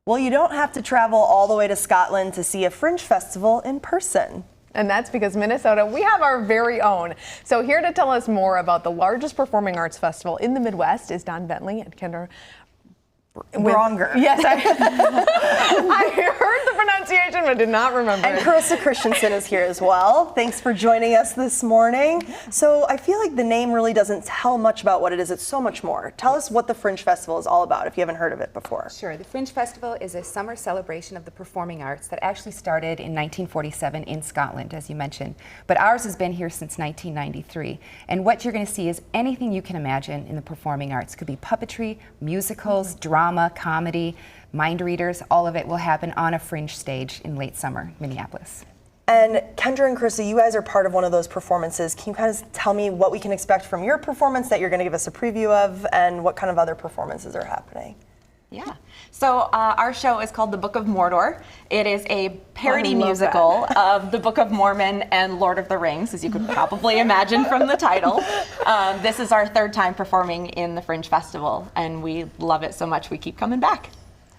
Well, you don't have to travel all the way to Scotland to see a Fringe festival in person. And that's because Minnesota, we have our very own. So here to tell us more about the largest performing arts festival in the Midwest is Bentley and Kendra Braunger. Yes, I heard the pronunciation but did not remember And it. Carissa Christensen is here as well. Thanks for joining us this morning. So I feel like the name really doesn't tell much about what it is. It's so much more. Tell us what the Fringe Festival is all about if you haven't heard of it before. Sure. The Fringe Festival is a summer celebration of the performing arts that actually started in 1947 in Scotland, as you mentioned. But ours has been here since 1993. And what you're going to see is anything you can imagine in the performing arts. It could be puppetry, musicals, drama, comedy, mind readers. All of it will happen on a Fringe stage in late summer, Minneapolis. And Kendra and Carissa, you guys are part of one of those performances. Can you kind of tell me what we can expect from your performance that you're going to give us a preview of, and what kind of other performances are happening? Yeah. So our show is called The Book of Mordor. It is a parody musical of The Book of Mormon and Lord of the Rings, as you could probably imagine from the title. This is our third time performing in the Fringe Festival, and we love it so much we keep coming back.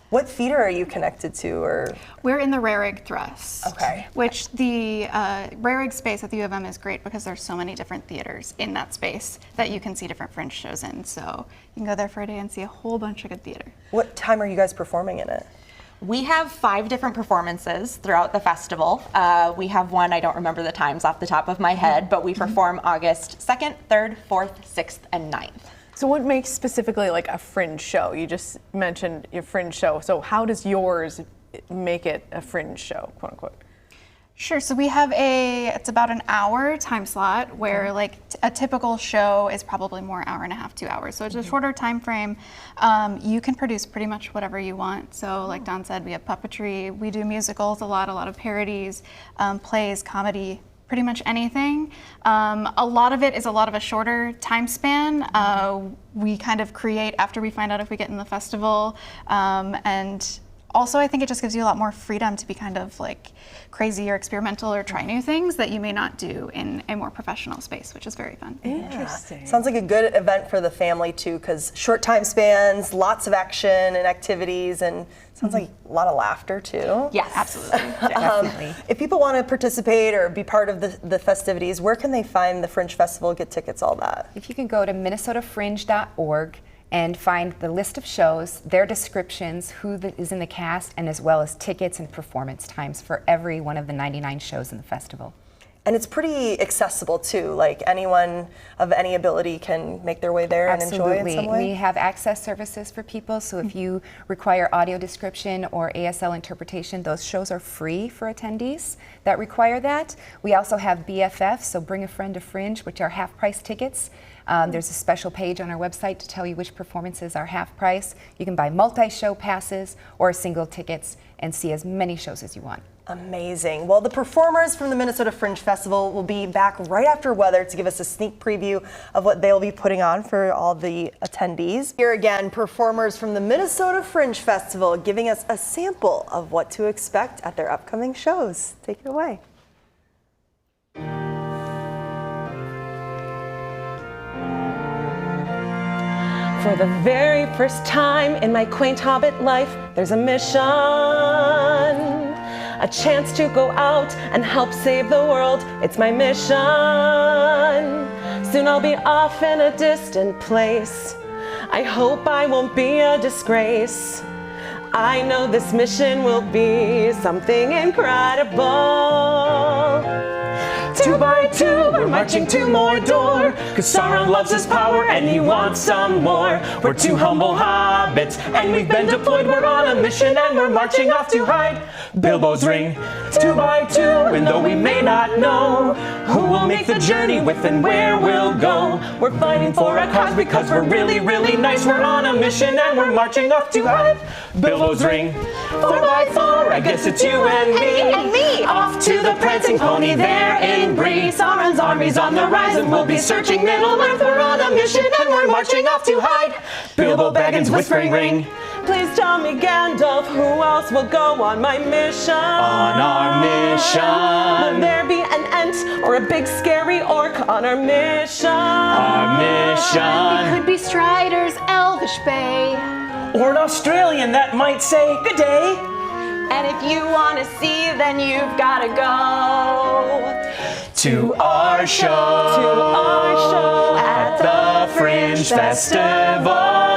What theater are you connected to, or? We're in the Rarig Thrust. Okay. Which the Rarig space at the U of M is great because there's so many different theaters in that space that you can see different Fringe shows in. So you can go there for a day and see a whole bunch of good theater. What time are you guys performing in it? We have 5 different performances throughout the festival. We have one, I don't remember the times off the top of my head, but we perform August 2nd, 3rd, 4th, 6th, and 9th. So what makes specifically like a Fringe show? You just mentioned your Fringe show. So how does yours make it a Fringe show, quote unquote? Sure, so we have it's about an hour time slot where like a typical show is probably more hour and a half, 2 hours. So it's a shorter time frame. You can produce pretty much whatever you want. So like Don said, we have puppetry, we do musicals a lot of parodies, plays, comedy, pretty much anything. A lot of it is a shorter time span. We kind of create after we find out if we get in the festival. And also I think it just gives you a lot more freedom to be kind of like crazy or experimental or try new things that you may not do in a more professional space, which is very fun. Interesting. Sounds like a good event for the family too, because short time spans, lots of action and activities, and sounds like a lot of laughter too. Yes, absolutely. Definitely. If people want to participate or be part of the festivities, where can they find the Fringe Festival, get tickets, all that? If you can go to minnesotafringe.org and find the list of shows, their descriptions, who is in the cast, and as well as tickets and performance times for every one of the 99 shows in the festival. And it's pretty accessible too, like anyone of any ability can make their way there and enjoy in some way? We have access services for people, so if you require audio description or ASL interpretation, those shows are free for attendees that require that. We also have BFF, so Bring a Friend to Fringe, which are half-price tickets. There's a special page on our website to tell you which performances are half price. You can buy multi-show passes or single tickets and see as many shows as you want. Amazing. Well, the performers from the Minnesota Fringe Festival will be back right after weather to give us a sneak preview of what they'll be putting on for all the attendees. Here again, performers from the Minnesota Fringe Festival giving us a sample of what to expect at their upcoming shows. Take it away. For the very first time in my quaint hobbit life, there's a mission. A chance to go out and help save the world. It's my mission. Soon I'll be off in a distant place. I hope I won't be a disgrace. I know this mission will be something incredible. 2 by 2, we're marching to Mordor, 'cause Sauron loves his power and he wants some more. We're 2 humble hobbits and we've been deployed. We're on a mission and we're marching off to hide Bilbo's ring. 2 by 2, and though we may not know who will make the journey with and where we'll go, we're fighting for a cause because we're really, really nice. We're on a mission and we're marching off to hide Bilbo's ring. 4 by 4, I guess it's you and me. And me. Off to the prancing pony there in Bree. Sauron's army's on the rise and we'll be searching Middle-earth. We're on a mission and we're marching off to hide Bilbo Baggins' whispering ring. Please tell me, Gandalf, who else will go on my mission? On our mission. Will there be an Ent or a big scary orc on our mission? Our mission. It could be Strider's Elvish Bay. Or an Australian that might say, good day. And if you want to see, then you've got to go To our show to our show at the Fringe Festival.